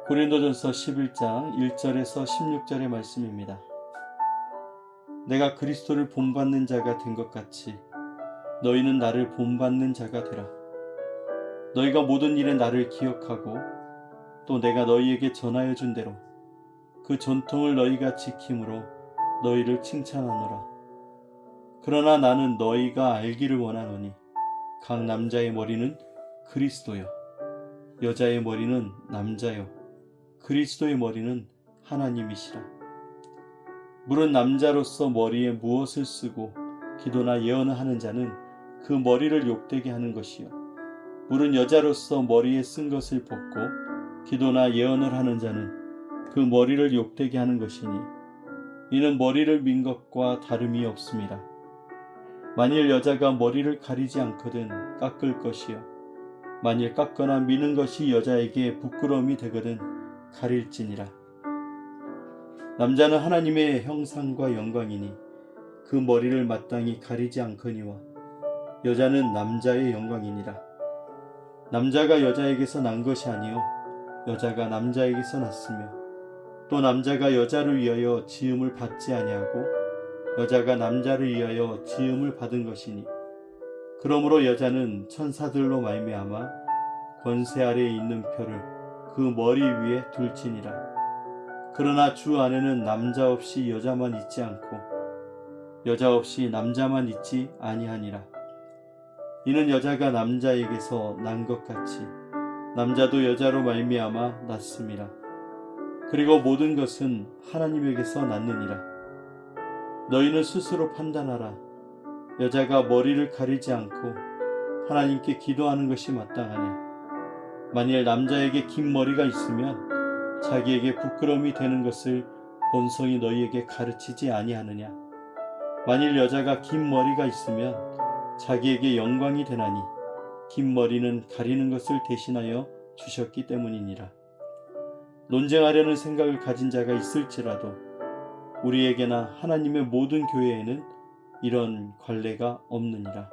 고린도전서 11장 1절에서 16절의 말씀입니다. 내가 그리스도를 본받는 자가 된 것 같이 너희는 나를 본받는 자가 되라. 너희가 모든 일에 나를 기억하고 또 내가 너희에게 전하여 준 대로 그 전통을 너희가 지킴으로 너희를 칭찬하노라. 그러나 나는 너희가 알기를 원하노니 각 남자의 머리는 그리스도요, 여자의 머리는 남자요, 그리스도의 머리는 하나님이시라. 물은 남자로서 머리에 무엇을 쓰고 기도나 예언을 하는 자는 그 머리를 욕되게 하는 것이요, 물은 여자로서 머리에 쓴 것을 벗고 기도나 예언을 하는 자는 그 머리를 욕되게 하는 것이니 이는 머리를 민 것과 다름이 없습니다. 만일 여자가 머리를 가리지 않거든 깎을 것이요, 만일 깎거나 미는 것이 여자에게 부끄러움이 되거든 가릴지니라. 남자는 하나님의 형상과 영광이니 그 머리를 마땅히 가리지 않거니와 여자는 남자의 영광이니라. 남자가 여자에게서 난 것이 아니요 여자가 남자에게서 났으며 또 남자가 여자를 위하여 지음을 받지 아니하고 여자가 남자를 위하여 지음을 받은 것이니 그러므로 여자는 천사들로 말미암아 권세 아래에 있는 표를 그 머리 위에 둘지니라. 그러나 주 안에는 남자 없이 여자만 있지 않고 여자 없이 남자만 있지 아니하니라. 이는 여자가 남자에게서 난 것 같이 남자도 여자로 말미암아 났음이라. 그리고 모든 것은 하나님에게서 났느니라. 너희는 스스로 판단하라. 여자가 머리를 가리지 않고 하나님께 기도하는 것이 마땅하냐? 만일 남자에게 긴 머리가 있으면 자기에게 부끄러움이 되는 것을 본성이 너희에게 가르치지 아니하느냐? 만일 여자가 긴 머리가 있으면 자기에게 영광이 되나니 긴 머리는 가리는 것을 대신하여 주셨기 때문이니라. 논쟁하려는 생각을 가진 자가 있을지라도 우리에게나 하나님의 모든 교회에는 이런 관례가 없느니라.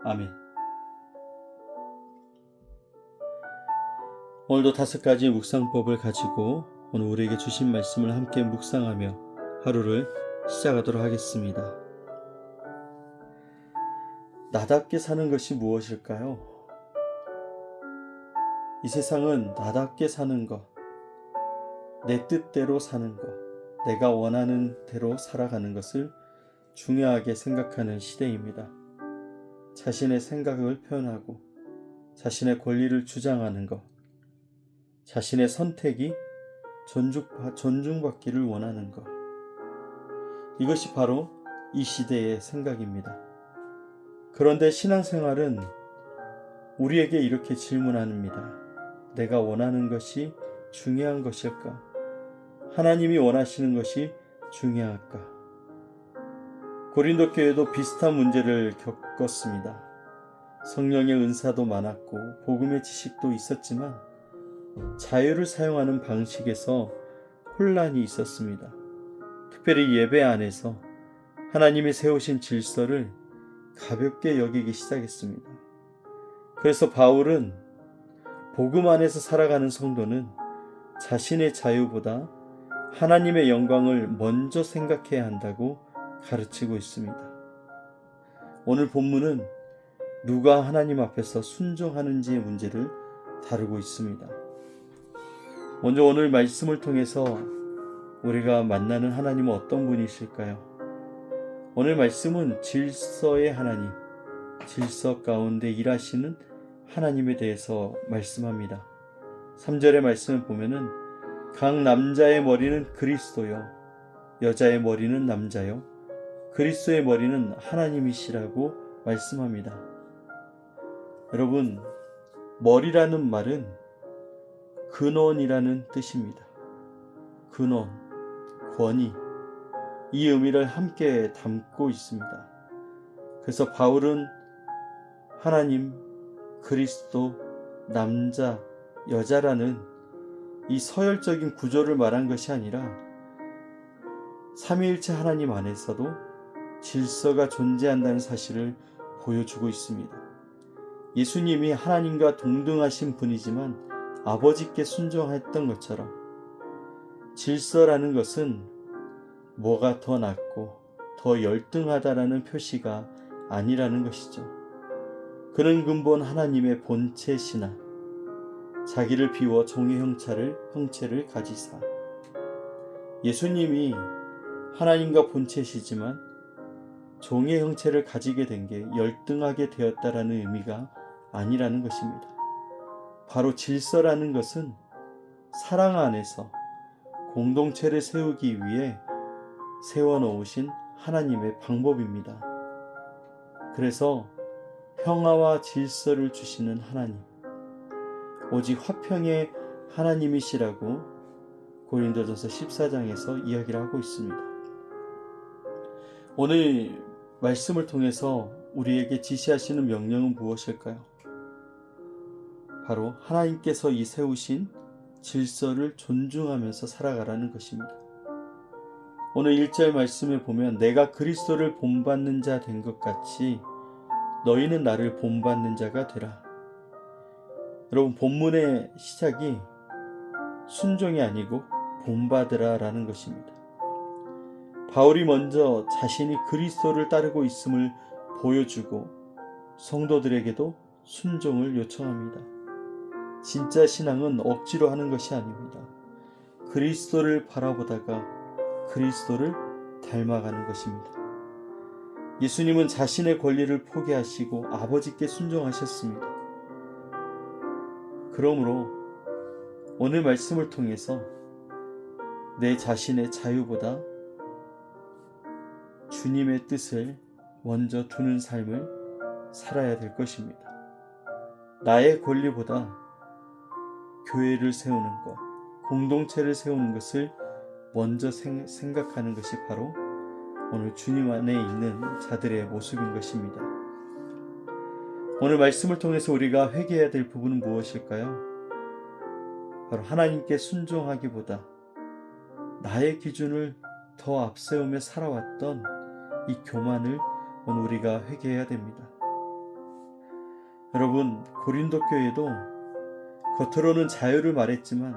아멘. 오늘도 5가지 묵상법을 가지고 오늘 우리에게 주신 말씀을 함께 묵상하며 하루를 시작하도록 하겠습니다. 나답게 사는 것이 무엇일까요? 이 세상은 나답게 사는 것, 내 뜻대로 사는 것, 내가 원하는 대로 살아가는 것을 중요하게 생각하는 시대입니다. 자신의 생각을 표현하고 자신의 권리를 주장하는 것, 자신의 선택이 존중받기를 원하는 것, 이것이 바로 이 시대의 생각입니다. 그런데 신앙생활은 우리에게 이렇게 질문합니다. 내가 원하는 것이 중요한 것일까? 하나님이 원하시는 것이 중요할까? 고린도 교회도 비슷한 문제를 겪었습니다. 성령의 은사도 많았고 복음의 지식도 있었지만 자유를 사용하는 방식에서 혼란이 있었습니다. 특별히 예배 안에서 하나님이 세우신 질서를 가볍게 여기기 시작했습니다. 그래서 바울은 복음 안에서 살아가는 성도는 자신의 자유보다 하나님의 영광을 먼저 생각해야 한다고 가르치고 있습니다. 오늘 본문은 누가 하나님 앞에서 순종하는지의 문제를 다루고 있습니다. 먼저 오늘 말씀을 통해서 우리가 만나는 하나님은 어떤 분이실까요? 오늘 말씀은 질서의 하나님, 질서 가운데 일하시는 하나님에 대해서 말씀합니다. 3절의 말씀을 보면은 각 남자의 머리는 그리스도요, 여자의 머리는 남자요, 그리스도의 머리는 하나님이시라고 말씀합니다. 여러분, 머리라는 말은 근원이라는 뜻입니다. 근원, 권위, 이 의미를 함께 담고 있습니다. 그래서 바울은 하나님, 그리스도, 남자, 여자라는 이 서열적인 구조를 말한 것이 아니라 삼위일체 하나님 안에서도 질서가 존재한다는 사실을 보여주고 있습니다. 예수님이 하나님과 동등하신 분이지만 아버지께 순종했던 것처럼 질서라는 것은 뭐가 더 낫고 더 열등하다라는 표시가 아니라는 것이죠. 그는 근본 하나님의 본체시나 자기를 비워 종의 형체를 가지사. 예수님이 하나님과 본체시지만 종의 형체를 가지게 된 게 열등하게 되었다라는 의미가 아니라는 것입니다. 바로 질서라는 것은 사랑 안에서 공동체를 세우기 위해 세워놓으신 하나님의 방법입니다. 그래서 평화와 질서를 주시는 하나님, 오직 화평의 하나님이시라고 고린도전서 14장에서 이야기를 하고 있습니다. 오늘 말씀을 통해서 우리에게 지시하시는 명령은 무엇일까요? 바로 하나님께서 이 세우신 질서를 존중하면서 살아가라는 것입니다. 오늘 1절 말씀에 보면 내가 그리스도를 본받는 자 된 것 같이 너희는 나를 본받는 자가 되라. 여러분, 본문의 시작이 순종이 아니고 본받으라 라는 것입니다. 바울이 먼저 자신이 그리스도를 따르고 있음을 보여주고 성도들에게도 순종을 요청합니다. 진짜 신앙은 억지로 하는 것이 아닙니다. 그리스도를 바라보다가 그리스도를 닮아가는 것입니다. 예수님은 자신의 권리를 포기하시고 아버지께 순종하셨습니다. 그러므로 오늘 말씀을 통해서 내 자신의 자유보다 주님의 뜻을 먼저 두는 삶을 살아야 될 것입니다. 나의 권리보다 교회를 세우는 것, 공동체를 세우는 것을 먼저 생각하는 것이 바로 오늘 주님 안에 있는 자들의 모습인 것입니다. 오늘 말씀을 통해서 우리가 회개해야 될 부분은 무엇일까요? 바로 하나님께 순종하기보다 나의 기준을 더 앞세우며 살아왔던 이 교만을 오늘 우리가 회개해야 됩니다. 여러분, 고린도 교회도 겉으로는 자유를 말했지만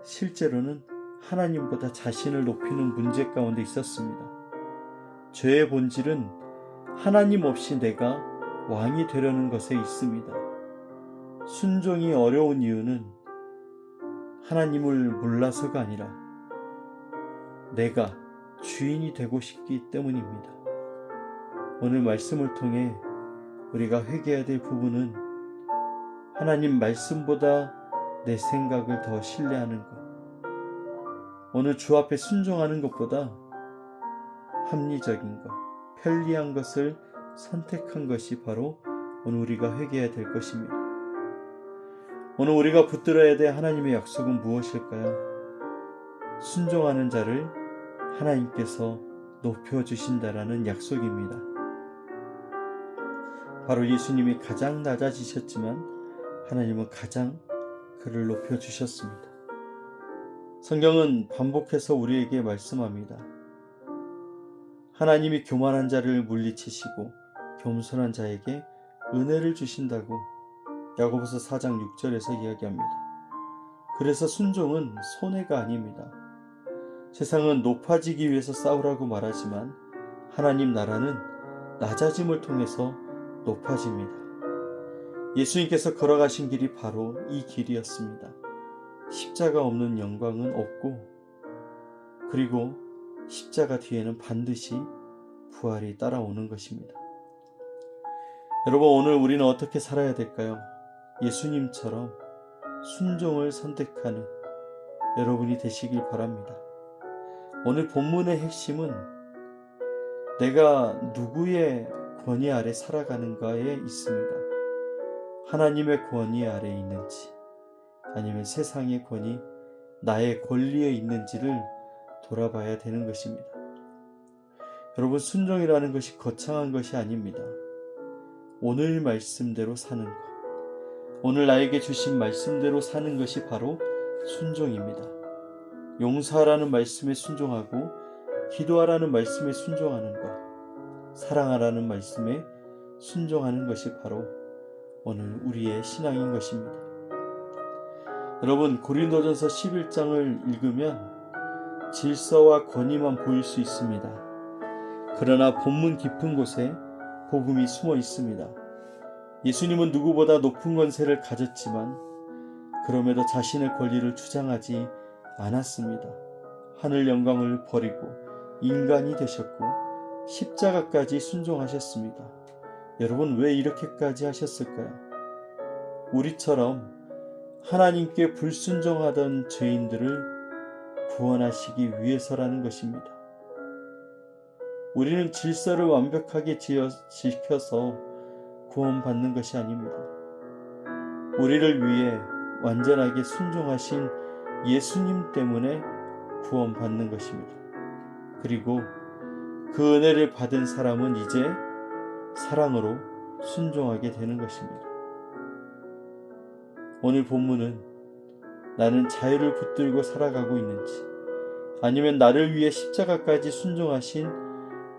실제로는 하나님보다 자신을 높이는 문제 가운데 있었습니다. 죄의 본질은 하나님 없이 내가 왕이 되려는 것에 있습니다. 순종이 어려운 이유는 하나님을 몰라서가 아니라 내가 주인이 되고 싶기 때문입니다. 오늘 말씀을 통해 우리가 회개해야 될 부분은 하나님 말씀보다 내 생각을 더 신뢰하는 것, 오늘 주 앞에 순종하는 것보다 합리적인 것, 편리한 것을 선택한 것이 바로 오늘 우리가 회개해야 될 것입니다. 오늘 우리가 붙들어야 될 하나님의 약속은 무엇일까요? 순종하는 자를 하나님께서 높여주신다라는 약속입니다. 바로 예수님이 가장 낮아지셨지만 하나님은 가장 그를 높여주셨습니다. 성경은 반복해서 우리에게 말씀합니다. 하나님이 교만한 자를 물리치시고 겸손한 자에게 은혜를 주신다고 야고보서 4장 6절에서 이야기합니다. 그래서 순종은 손해가 아닙니다. 세상은 높아지기 위해서 싸우라고 말하지만 하나님 나라는 낮아짐을 통해서 높아집니다. 예수님께서 걸어가신 길이 바로 이 길이었습니다. 십자가 없는 영광은 없고, 그리고 십자가 뒤에는 반드시 부활이 따라오는 것입니다. 여러분, 오늘 우리는 어떻게 살아야 될까요? 예수님처럼 순종을 선택하는 여러분이 되시길 바랍니다. 오늘 본문의 핵심은 내가 누구의 권위 아래 살아가는가에 있습니다. 하나님의 권위 아래 있는지 아니면 세상의 권위, 나의 권리에 있는지를 돌아봐야 되는 것입니다. 여러분, 순종이라는 것이 거창한 것이 아닙니다. 오늘 말씀대로 사는 것, 오늘 나에게 주신 말씀대로 사는 것이 바로 순종입니다. 용서하라는 말씀에 순종하고, 기도하라는 말씀에 순종하는 것, 사랑하라는 말씀에 순종하는 것이 바로 오늘 우리의 신앙인 것입니다. 여러분, 고린도전서 11장을 읽으면 질서와 권위만 보일 수 있습니다. 그러나 본문 깊은 곳에 복음이 숨어 있습니다. 예수님은 누구보다 높은 권세를 가졌지만 그럼에도 자신의 권리를 주장하지 않았습니다. 하늘 영광을 버리고 인간이 되셨고 십자가까지 순종하셨습니다. 여러분, 왜 이렇게까지 하셨을까요? 우리처럼 하나님께 불순종하던 죄인들을 구원하시기 위해서라는 것입니다. 우리는 질서를 완벽하게 지켜서 구원받는 것이 아닙니다. 우리를 위해 완전하게 순종하신 예수님 때문에 구원받는 것입니다. 그리고 그 은혜를 받은 사람은 이제 사랑으로 순종하게 되는 것입니다. 오늘 본문은 나는 자유를 붙들고 살아가고 있는지, 아니면 나를 위해 십자가까지 순종하신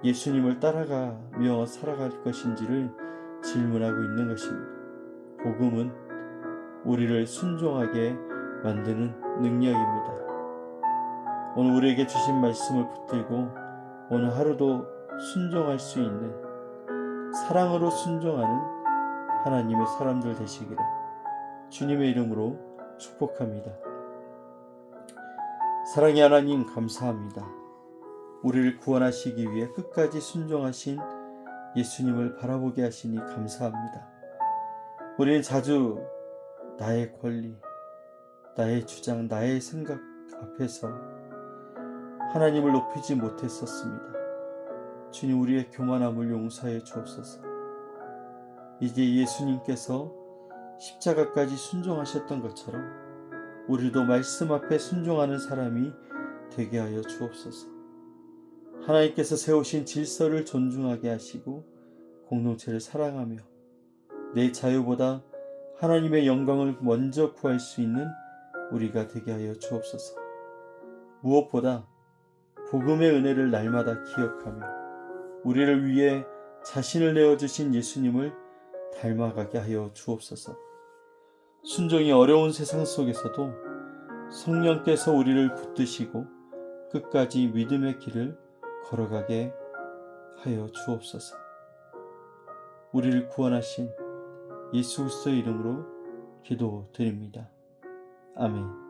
예수님을 따라가며 살아갈 것인지를 질문하고 있는 것입니다. 복음은 우리를 순종하게 만드는 능력입니다. 오늘 우리에게 주신 말씀을 붙들고 오늘 하루도 순종할 수 있는, 사랑으로 순종하는 하나님의 사람들 되시기를 주님의 이름으로 축복합니다. 사랑의 하나님, 감사합니다. 우리를 구원하시기 위해 끝까지 순종하신 예수님을 바라보게 하시니 감사합니다. 우리는 자주 나의 권리, 나의 주장, 나의 생각 앞에서 하나님을 높이지 못했었습니다. 주님, 우리의 교만함을 용서해 주옵소서. 이제 예수님께서 십자가까지 순종하셨던 것처럼 우리도 말씀 앞에 순종하는 사람이 되게 하여 주옵소서. 하나님께서 세우신 질서를 존중하게 하시고 공동체를 사랑하며 내 자유보다 하나님의 영광을 먼저 구할 수 있는 우리가 되게 하여 주옵소서. 무엇보다 복음의 은혜를 날마다 기억하며 우리를 위해 자신을 내어주신 예수님을 닮아가게 하여 주옵소서. 순종이 어려운 세상 속에서도 성령께서 우리를 붙드시고 끝까지 믿음의 길을 걸어가게 하여 주옵소서. 우리를 구원하신 예수 그리스도의 이름으로 기도드립니다. 아멘.